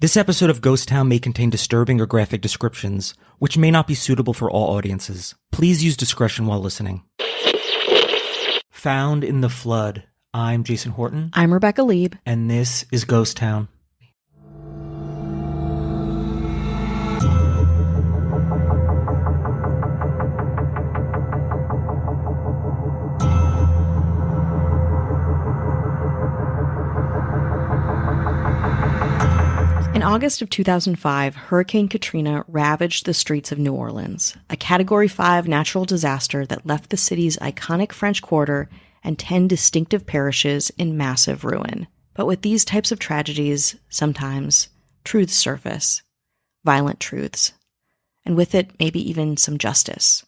This episode of Ghost Town may contain disturbing or graphic descriptions, which may not be suitable for all audiences. Please use discretion while listening. Found in the Flood. I'm Jason Horton. I'm Rebecca Lieb. And this is Ghost Town. In August of 2005, Hurricane Katrina ravaged the streets of New Orleans, a Category 5 natural disaster that left the city's iconic French Quarter and 10 distinctive parishes in massive ruin. But with these types of tragedies, sometimes truths surface, violent truths, and with it, maybe even some justice.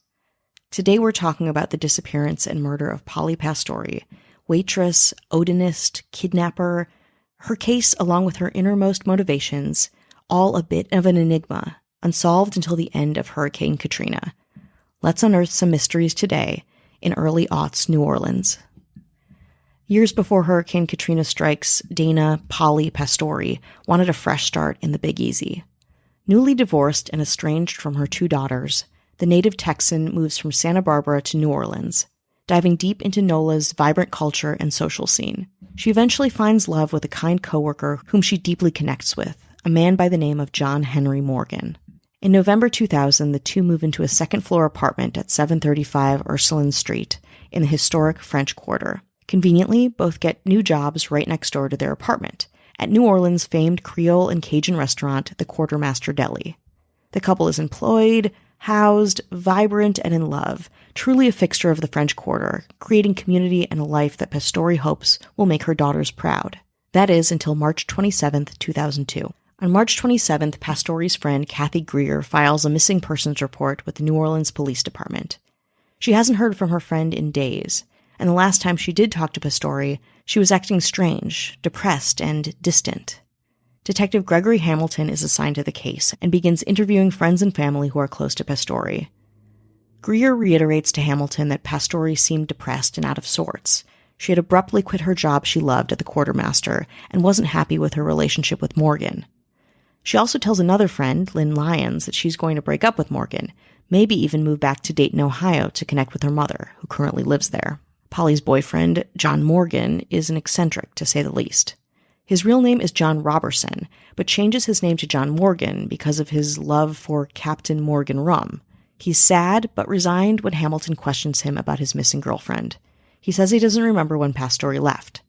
Today we're talking about the disappearance and murder of Polly Pastori, waitress, Odinist, kidnapper. Her case, along with her innermost motivations, all a bit of an enigma, unsolved until the end of Hurricane Katrina. Let's unearth some mysteries today in early aughts New Orleans. Years before Hurricane Katrina strikes, Dana Polly Pastori wanted a fresh start in the Big Easy. Newly divorced and estranged from her two daughters, the native Texan moves from Santa Barbara to New Orleans, diving deep into NOLA's vibrant culture and social scene. She eventually finds love with a kind coworker whom she deeply connects with, a man by the name of John Henry Morgan. In November 2000, the two move into a second-floor apartment at 735 Ursuline Street in the historic French Quarter. Conveniently, both get new jobs right next door to their apartment, at New Orleans' famed Creole and Cajun restaurant, the Quartermaster Deli. The couple is employed, housed, vibrant, and in love, truly a fixture of the French Quarter, creating community and a life that Pastori hopes will make her daughters proud. That is, until March 27, 2002. On March 27th, Pastori's friend Kathy Greer files a missing persons report with the New Orleans Police Department. She hasn't heard from her friend in days, and the last time she did talk to Pastori, she was acting strange, depressed, and distant. Detective Gregory Hamilton is assigned to the case and begins interviewing friends and family who are close to Pastori. Greer reiterates to Hamilton that Pastori seemed depressed and out of sorts. She had abruptly quit her job she loved at the Quartermaster and wasn't happy with her relationship with Morgan. She also tells another friend, Lynn Lyons, that she's going to break up with Morgan, maybe even move back to Dayton, Ohio to connect with her mother, who currently lives there. Polly's boyfriend, John Morgan, is an eccentric, to say the least. His real name is John Robertson, but changes his name to John Morgan because of his love for Captain Morgan rum. He's sad, but resigned when Hamilton questions him about his missing girlfriend. He says he doesn't remember when Pastori left.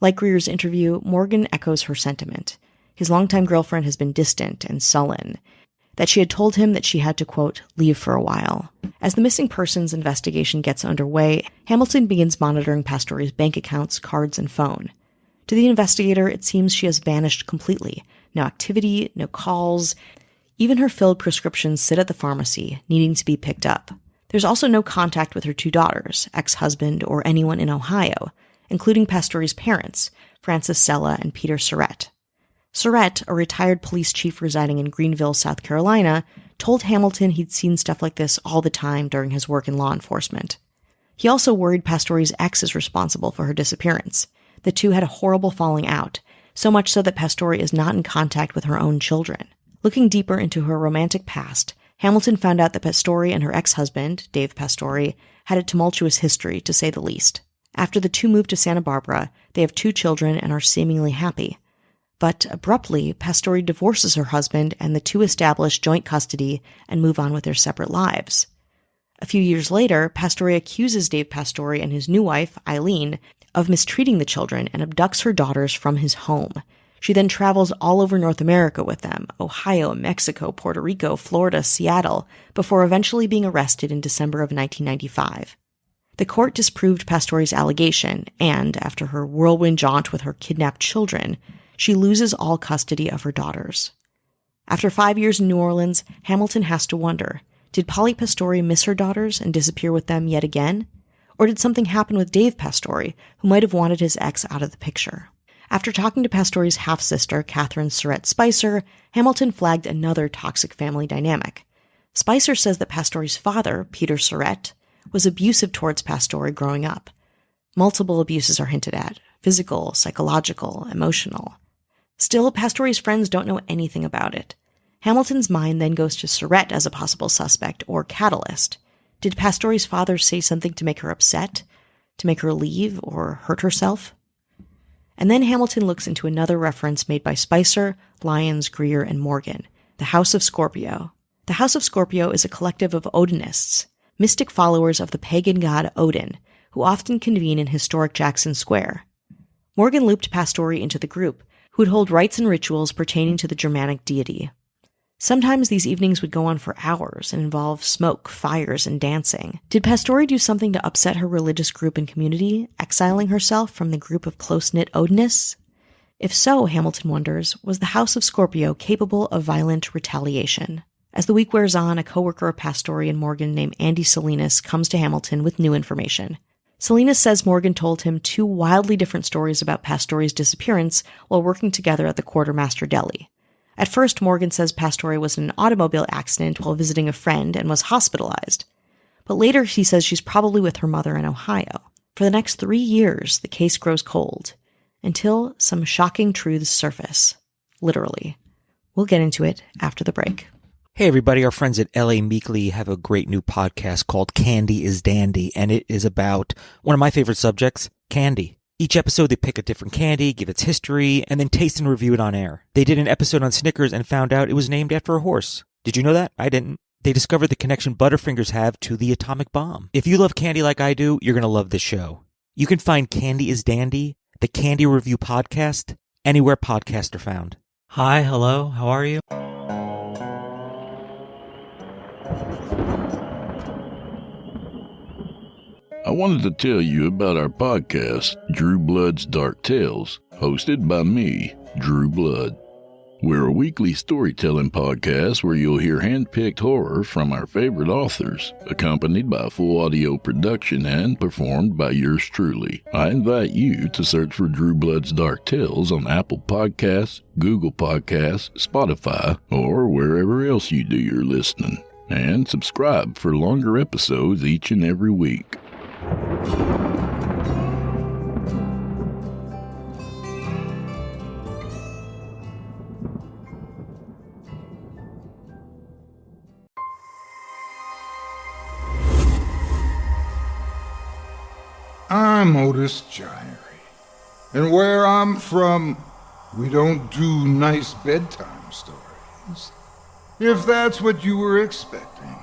Like Greer's interview, Morgan echoes her sentiment. His longtime girlfriend has been distant and sullen, that she had told him that she had to, quote, leave for a while. As the missing persons investigation gets underway, Hamilton begins monitoring Pastori's bank accounts, cards, and phone. To the investigator, it seems she has vanished completely. No activity, no calls. Even her filled prescriptions sit at the pharmacy, needing to be picked up. There's also no contact with her two daughters, ex-husband, or anyone in Ohio, including Pastori's parents, Francis Sella and Peter Surrett. Surrett, a retired police chief residing in Greenville, South Carolina, told Hamilton he'd seen stuff like this all the time during his work in law enforcement. He also worried Pastori's ex is responsible for her disappearance. The two had a horrible falling out, so much so that Pastori is not in contact with her own children. Looking deeper into her romantic past, Hamilton found out that Pastori and her ex-husband, Dave Pastori, had a tumultuous history, to say the least. After the two moved to Santa Barbara, they have two children and are seemingly happy. But abruptly, Pastori divorces her husband and the two establish joint custody and move on with their separate lives. A few years later, Pastori accuses Dave Pastori and his new wife, Eileen, of mistreating the children and abducts her daughters from his home. She then travels all over North America with them, Ohio, Mexico, Puerto Rico, Florida, Seattle, before eventually being arrested in December of 1995. The court disproved Pastori's allegation, and, after her whirlwind jaunt with her kidnapped children, she loses all custody of her daughters. After 5 years in New Orleans, Hamilton has to wonder, did Polly Pastori miss her daughters and disappear with them yet again? Or did something happen with Dave Pastori, who might have wanted his ex out of the picture? After talking to Pastori's half-sister, Catherine Surrett Spicer, Hamilton flagged another toxic family dynamic. Spicer says that Pastori's father, Peter Surrett, was abusive towards Pastori growing up. Multiple abuses are hinted at: physical, psychological, emotional. Still, Pastori's friends don't know anything about it. Hamilton's mind then goes to Surrette as a possible suspect or catalyst. Did Pastori's father say something to make her upset? To make her leave or hurt herself? And then Hamilton looks into another reference made by Spicer, Lyons, Greer, and Morgan, the House of Scorpio. The House of Scorpio is a collective of Odinists, mystic followers of the pagan god Odin, who often convene in historic Jackson Square. Morgan looped Pastori into the group, who would hold rites and rituals pertaining to the Germanic deity. Sometimes these evenings would go on for hours and involve smoke, fires, and dancing. Did Pastori do something to upset her religious group and community, exiling herself from the group of close-knit Odinists? If so, Hamilton wonders, was the House of Scorpio capable of violent retaliation? As the week wears on, a co-worker of Pastori and Morgan named Andy Salinas comes to Hamilton with new information. Salinas says Morgan told him two wildly different stories about Pastori's disappearance while working together at the Quartermaster Deli. At first, Morgan says Pastori was in an automobile accident while visiting a friend and was hospitalized. But later he says she's probably with her mother in Ohio. For the next 3 years, the case grows cold, until some shocking truths surface. Literally. We'll get into it after the break. Hey everybody, our friends at LA Meekly have a great new podcast called Candy is Dandy, and it is about one of my favorite subjects, candy. Each episode they pick a different candy, give its history, and then taste and review it on air. They did an episode on Snickers and found out it was named after a horse. Did you know that? I didn't. They discovered the connection Butterfingers have to the atomic bomb. If you love candy like I do, you're going to love this show. You can find Candy is Dandy, the Candy Review Podcast, anywhere podcasts are found. Hi, hello, how are you? I wanted to tell you about our podcast, Drew Blood's Dark Tales, hosted by me, Drew Blood. We're a weekly storytelling podcast where you'll hear hand-picked horror from our favorite authors, accompanied by full audio production and performed by yours truly. I invite you to search for Drew Blood's Dark Tales on Apple Podcasts, Google Podcasts, Spotify, or wherever else you do your listening. And subscribe for longer episodes each and every week. I'm Otis Gyrie, and where I'm from, we don't do nice bedtime stories. If that's what you were expecting,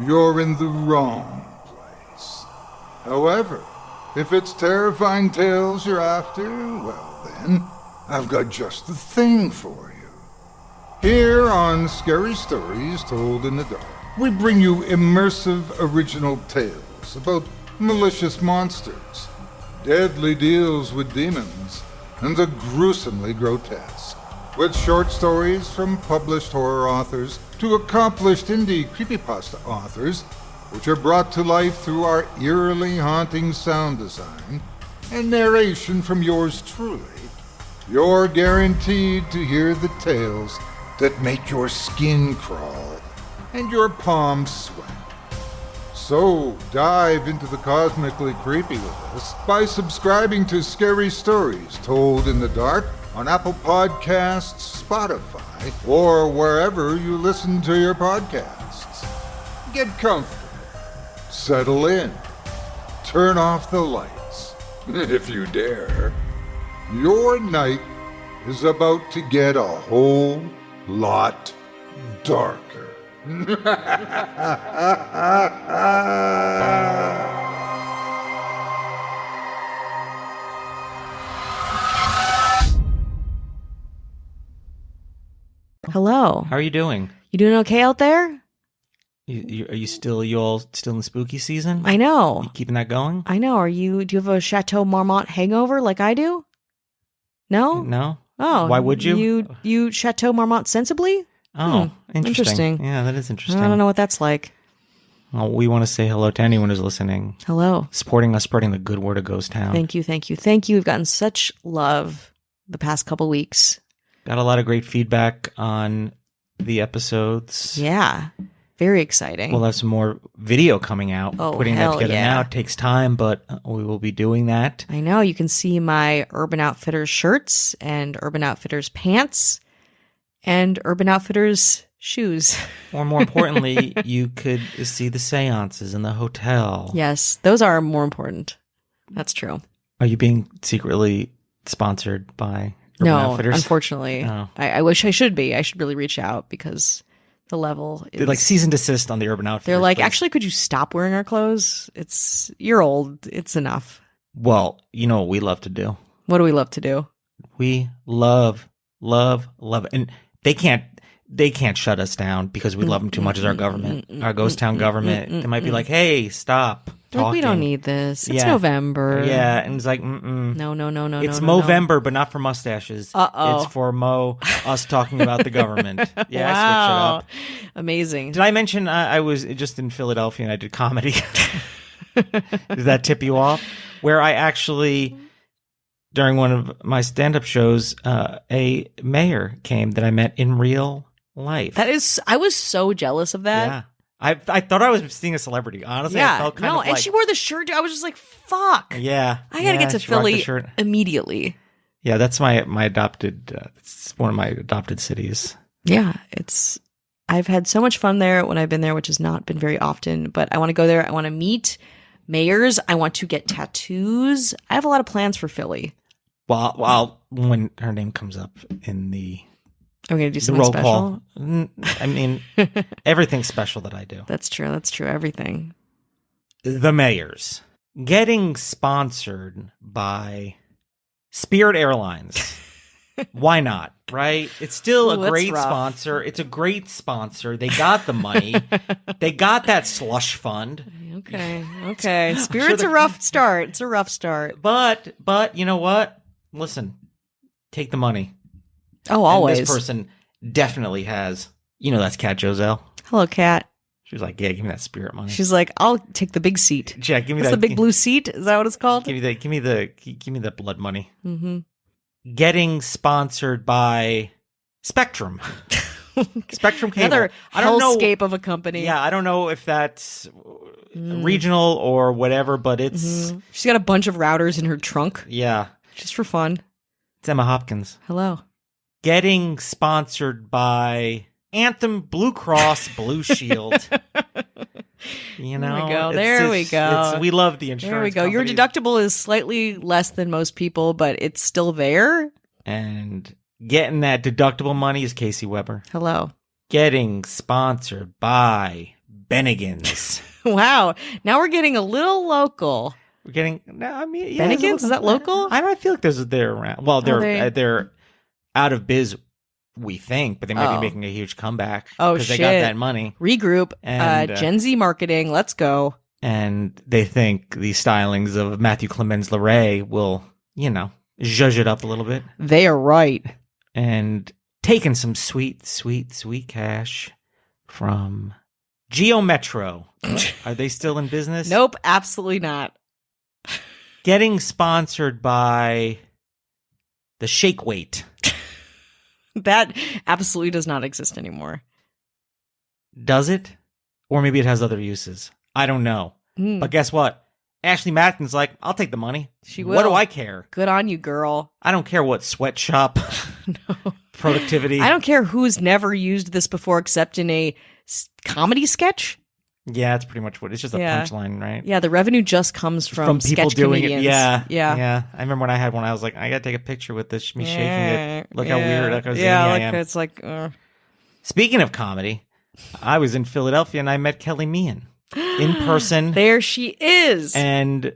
you're in the wrong place. However, if it's terrifying tales you're after, well then, I've got just the thing for you. Here on Scary Stories Told in the Dark, we bring you immersive original tales about malicious monsters, deadly deals with demons, and the gruesomely grotesque. With short stories from published horror authors to accomplished indie creepypasta authors, which are brought to life through our eerily haunting sound design and narration from yours truly, you're guaranteed to hear the tales that make your skin crawl and your palms sweat. So dive into the cosmically creepy with us by subscribing to Scary Stories Told in the Dark on Apple Podcasts, Spotify, or wherever you listen to your podcasts. Get comfortable, settle in, turn off the lights, if you dare. Your night is about to get a whole lot darker. Hello. How are you doing? You doing okay out there? Are you all still in the spooky season? I know. You keeping that going? I know. Do you have a Chateau Marmont hangover like I do? No? No? Oh. Why would you? You Chateau Marmont sensibly? Oh, interesting. Interesting. Yeah, that is interesting. I don't know what that's like. Well, we want to say hello to anyone who's listening. Hello. Supporting us, spreading the good word of Ghost Town. Thank you, thank you, thank you. We've gotten such love the past couple weeks. Got a lot of great feedback on the episodes. Yeah. Very exciting. We'll have some more video coming out. Oh, Putting that hell together yeah. now takes time, but we will be doing that. I know. You can see my Urban Outfitters shirts and Urban Outfitters pants and Urban Outfitters shoes. Or more importantly, you could see the seances in the hotel. Yes, those are more important. That's true. Are you being secretly sponsored by Urban No, Outfitters? unfortunately. Oh. I wish I should be. I should really reach out because the level is... They're like cease and desist on the Urban Outfitters. They're like, place. actually, could you stop wearing our clothes? You're old. It's enough. Well, you know what we love to do? What do we love to do? We love it. And they can't shut us down because we love them too much as our government, our ghost town government. They might be like, hey, stop talking. Like, we don't need this. It's Yeah. November. Yeah, and it's like, mm-mm. No. It's no. Movember, but not for mustaches. Uh-oh. It's for us talking about the government. Yeah, Wow. I switched it up. Amazing. Did I mention I was just in Philadelphia and I did comedy? Did that tip you off? Where I actually, during one of my stand-up shows, a mayor came that I met in real life. I was so jealous of that. Yeah. I thought I was seeing a celebrity. Honestly, I felt kind of and like, she wore the shirt. I was just like, fuck. yeah. I got to get to she rocked the Philly shirt. immediately. Yeah, that's my adopted. It's one of my adopted cities. Yeah, I've had so much fun there when I've been there, which has not been very often, but I want to go there. I want to meet mayors. I want to get tattoos. I have a lot of plans for Philly. Well, when her name comes up in the Are we going to do the something roll special? call, I mean, everything's special that I do. That's true. Everything. The mayors getting sponsored by Spirit Airlines. Why not? Right? It's still Ooh, a that's great rough. sponsor. It's a great sponsor. They got the money. They got that slush fund. Okay. Spirit's a rough start. It's a rough start. But you know what? Listen, take the money. Oh, always. And this person definitely has. You know, that's Kat Joselle. Hello, Kat. She was like, "Yeah, give me that Spirit money." She's like, I'll take the big seat. Yeah, give me What's that. the big blue seat? Is that what it's called? Give me the blood money. Mm-hmm. Getting sponsored by Spectrum. Spectrum Cable. Another I don't know. hellscape of a company. Yeah, I don't know if that's regional or whatever, but it's She's got a bunch of routers in her trunk yeah. just for fun. It's Emma Hopkins. Hello. Getting sponsored by Anthem Blue Cross Blue Shield. You know, There we go. we love the insurance. There we go. Your companies. deductible is slightly less than most people, but it's still there. And getting that deductible money is Casey Weber. Hello. Getting sponsored by Bennigan's. Wow. Now we're getting a little local. We're getting. No, I mean, yeah, Bennigan's? Is that local? I feel like they're around. Well, they? they're out of biz, we think, but they might Oh. be making a huge comeback. Oh, because they shit. got that money, Regroup. And, Gen Z marketing. Let's go. and they think the stylings of Matthew Clemens LeRae will, zhuzh it up a little bit, They are right. and taking some sweet cash from Geo Metro. Are they still in business? Nope. Absolutely not. Getting sponsored by the Shake Weight. That absolutely does not exist anymore. Does it? Or maybe it has other uses. I don't know. Mm. But guess what? Ashley Madden's like, I'll take the money. She What do will. I care? Good on you, girl. I don't care what sweatshop No. productivity. I don't care who's never used this before except in a comedy sketch. Yeah, that's pretty much what it's just a Yeah. punchline, right? Yeah, the revenue just comes from people sketch doing comedians. it. Yeah. Yeah. I remember when I had one, I was like, I gotta take a picture with this, me shaking it. Look how weird, look how zany yeah, I look, am. it's like Speaking of comedy, I was in Philadelphia and I met Kelly Meehan in person. there she is. And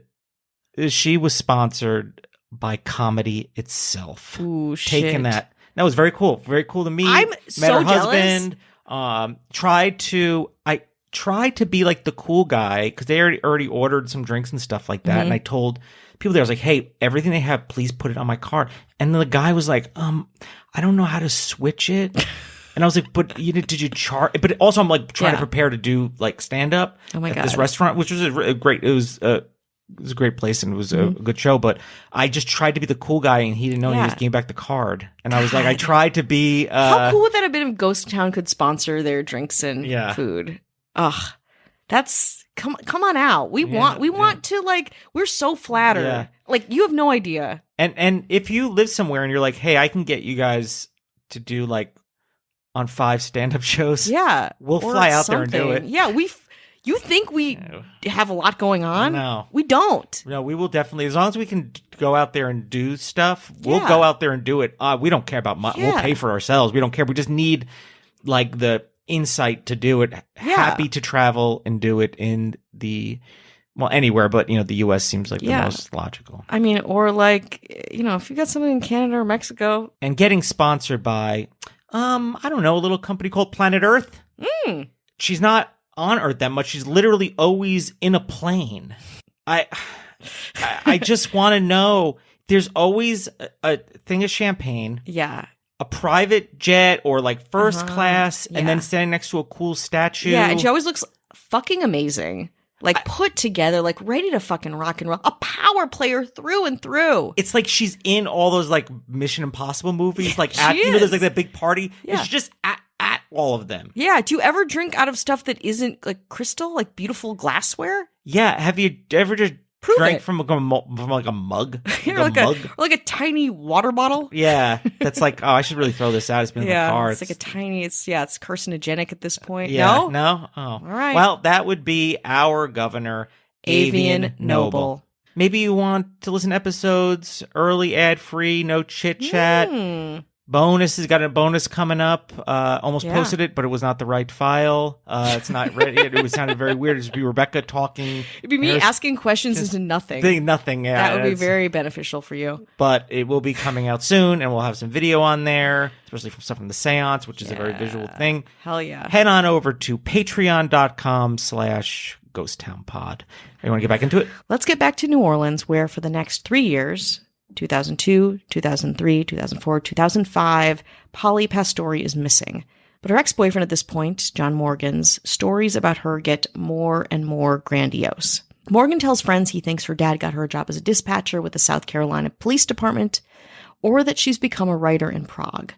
she was sponsored by comedy itself. Ooh, shit. Taking that was very cool to meet. I'm Met so her jealous. husband. I tried to be like the cool guy because they already ordered some drinks and stuff like that. Mm-hmm. And I told people there, I was like, hey, everything they have, please put it on my card. And the guy was like, I don't know how to switch it. And I was like, but did you charge? But also I'm like trying to prepare to do like stand up Oh my at God. this restaurant, which was a great, it was a great place and it was a good show, but I just tried to be the cool guy and he didn't know he was Yeah. giving back the card. And I was like, I tried to be, How cool would that have been if Ghost Town could sponsor their drinks and Yeah. food? Ugh. That's come on out. We want to, like, we're so flattered. Yeah. Like, you have no idea. And if you live somewhere and you're like, hey, I can get you guys to do like on 5 stand-up shows. Yeah. We'll fly out there and do it. Yeah, you think we have a lot going on? No. We don't. No, we will definitely, as long as we can go out there and do stuff, we'll go out there and do it. We don't care about money. We'll pay for ourselves. We don't care. We just need like the insight to do it. Happy to travel and do it in anywhere, but the US seems like the most logical. I mean, or like, if you got something in Canada or Mexico. And getting sponsored by, I don't know, a little company called Planet Earth. She's not on Earth that much. She's literally always in a plane. I just want to know, there's always a thing of champagne. Yeah. A private jet or like first class, and then standing next to a cool statue. Yeah, and she always looks fucking amazing. Like, put together, like, ready to fucking rock and roll. A power player through and through. It's like she's in all those, like, Mission Impossible movies. Like, there's, like, that big party. Yeah. It's just at all of them. Yeah. Do you ever drink out of stuff that isn't, like, crystal, like, beautiful glassware? Yeah. Have you ever just drank from like a mug? Like a tiny water bottle? Yeah. That's like, I should really throw this out. It's been in the car. It's like a tiny, it's carcinogenic at this point. Yeah. No? Oh. All right. Well, that would be our governor, Avian Noble. Maybe you want to listen to episodes early, ad-free, no chit-chat. Bonuses, got a bonus coming up. Almost posted it, but it was not the right file. It's not ready. It sounded very weird. It'd be Rebecca talking. It'd be me asking questions into nothing. Nothing, yeah. That would be very beneficial for you. But it will be coming out soon, and we'll have some video on there, especially from stuff from the seance, which is a very visual thing. Hell yeah. Head on over to patreon.com/ghosttownpod. You want to get back into it? Let's get back to New Orleans, where for the next 3 years, 2002, 2003, 2004, 2005, Polly Pastori is missing. But her ex-boyfriend at this point, John Morgan's, stories about her get more and more grandiose. Morgan tells friends he thinks her dad got her a job as a dispatcher with the South Carolina Police Department, or that she's become a writer in Prague.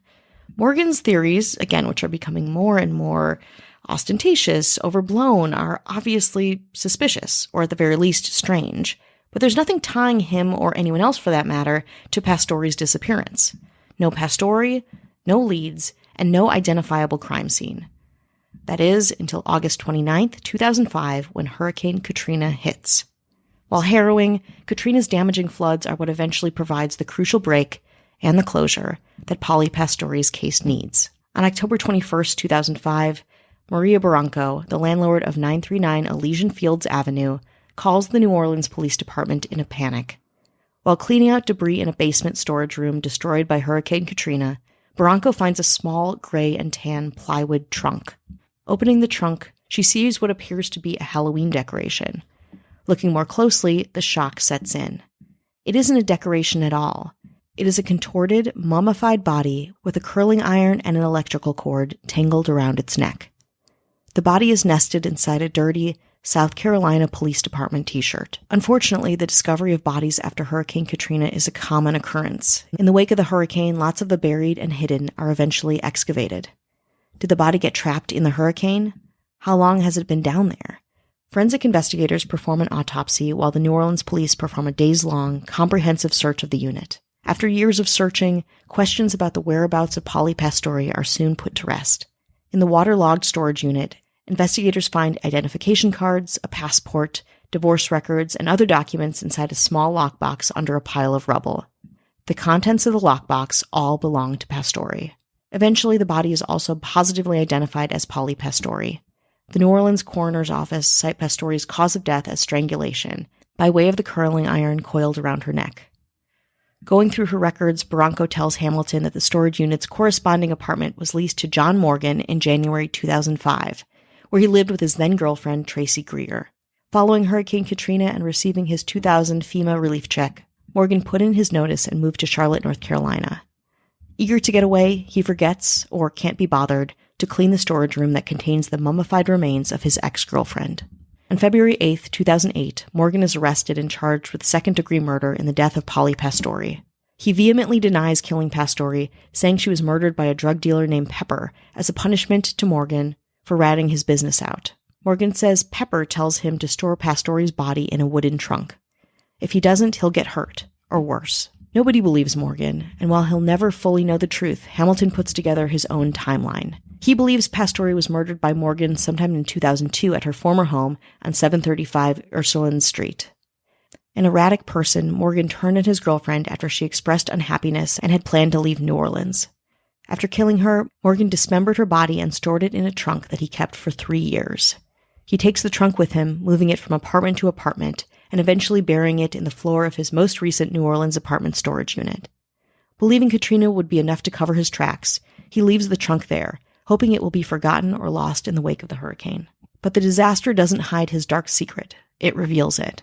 Morgan's theories, again, which are becoming more and more ostentatious, overblown, are obviously suspicious, or at the very least strange. But there's nothing tying him, or anyone else for that matter, to Pastori's disappearance. No Pastori, no leads, and no identifiable crime scene. That is, until August 29th, 2005, when Hurricane Katrina hits. While harrowing, Katrina's damaging floods are what eventually provides the crucial break and the closure that Polly Pastori's case needs. On October 21st, 2005, Maria Barranco, the landlord of 939 Elysian Fields Avenue, calls the New Orleans Police Department in a panic. While cleaning out debris in a basement storage room destroyed by Hurricane Katrina, Barranco finds a small gray and tan plywood trunk. Opening the trunk, she sees what appears to be a Halloween decoration. Looking more closely, the shock sets in. It isn't a decoration at all. It is a contorted, mummified body with a curling iron and an electrical cord tangled around its neck. The body is nested inside a dirty South Carolina Police Department t-shirt. Unfortunately, the discovery of bodies after Hurricane Katrina is a common occurrence. In the wake of the hurricane, lots of the buried and hidden are eventually excavated. Did the body get trapped in the hurricane? How long has it been down there? Forensic investigators perform an autopsy while the New Orleans police perform a days-long, comprehensive search of the unit. After years of searching, questions about the whereabouts of Polly Pastori are soon put to rest. In the waterlogged storage unit, investigators find identification cards, a passport, divorce records, and other documents inside a small lockbox under a pile of rubble. The contents of the lockbox all belong to Pastori. Eventually, the body is also positively identified as Polly Pastori. The New Orleans coroner's office cite Pastori's cause of death as strangulation, by way of the curling iron coiled around her neck. Going through her records, Barranco tells Hamilton that the storage unit's corresponding apartment was leased to John Morgan in January 2005, where he lived with his then-girlfriend, Tracy Greer. Following Hurricane Katrina and receiving his 2000 FEMA relief check, Morgan put in his notice and moved to Charlotte, North Carolina. Eager to get away, he forgets, or can't be bothered, to clean the storage room that contains the mummified remains of his ex-girlfriend. On February 8, 2008, Morgan is arrested and charged with second-degree murder in the death of Polly Pastori. He vehemently denies killing Pastori, saying she was murdered by a drug dealer named Pepper as a punishment to Morgan for ratting his business out. Morgan says Pepper tells him to store Pastori's body in a wooden trunk. If he doesn't, he'll get hurt, or worse. Nobody believes Morgan, and while he'll never fully know the truth, Hamilton puts together his own timeline. He believes Pastori was murdered by Morgan sometime in 2002 at her former home on 735 Ursuline Street. An erratic person, Morgan turned on his girlfriend after she expressed unhappiness and had planned to leave New Orleans. After killing her, Morgan dismembered her body and stored it in a trunk that he kept for 3 years. He takes the trunk with him, moving it from apartment to apartment, and eventually burying it in the floor of his most recent New Orleans apartment storage unit. Believing Katrina would be enough to cover his tracks, he leaves the trunk there, hoping it will be forgotten or lost in the wake of the hurricane. But the disaster doesn't hide his dark secret. It reveals it.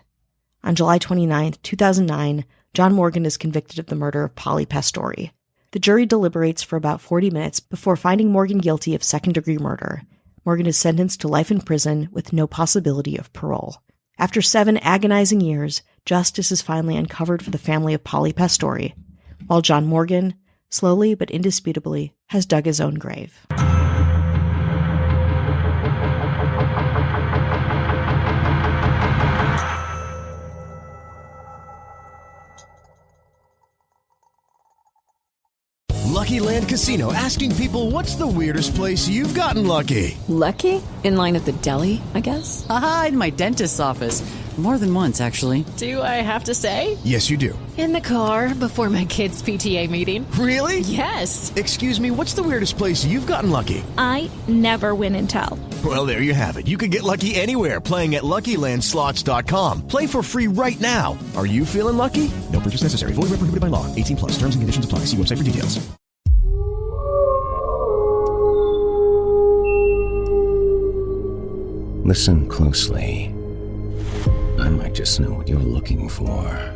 On July 29, 2009, John Morgan is convicted of the murder of Polly Pastori. The jury deliberates for about 40 minutes before finding Morgan guilty of second-degree murder. Morgan is sentenced to life in prison with no possibility of parole. After 7 agonizing years, justice is finally uncovered for the family of Polly Pastori, while John Morgan, slowly but indisputably, has dug his own grave. Lucky Land Casino, asking people, what's the weirdest place you've gotten lucky? Lucky? In line at the deli, I guess? Aha, in my dentist's office. More than once, actually. Do I have to say? Yes, you do. In the car before my kids' PTA meeting. Really? Yes. Excuse me, what's the weirdest place you've gotten lucky? I never win and tell. Well, there you have it. You can get lucky anywhere, playing at LuckyLandSlots.com. Play for free right now. Are you feeling lucky? No purchase necessary. Void where prohibited by law. 18+. Terms and conditions apply. See website for details. Listen closely. I might just know what you're looking for.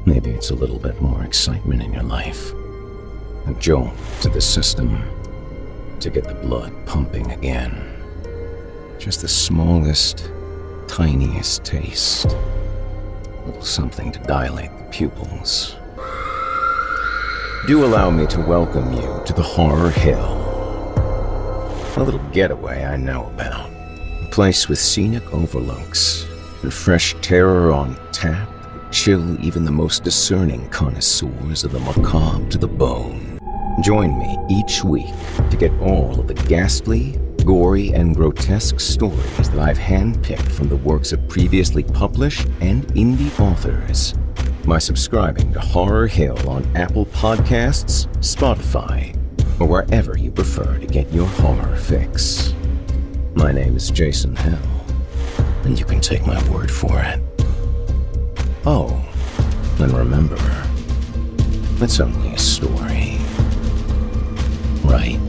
Maybe it's a little bit more excitement in your life. A jolt to the system. To get the blood pumping again. Just the smallest, tiniest taste. A little something to dilate the pupils. Do allow me to welcome you to the Horror Hill. A little getaway I know about. A place with scenic overlooks and fresh terror on tap that would chill even the most discerning connoisseurs of the macabre to the bone. Join me each week to get all of the ghastly, gory, and grotesque stories that I've handpicked from the works of previously published and indie authors by subscribing to Horror Hill on Apple Podcasts, Spotify, or wherever you prefer to get your horror fix. My name is Jason Hill, and you can take my word for it. Oh, and remember, it's only a story. Right?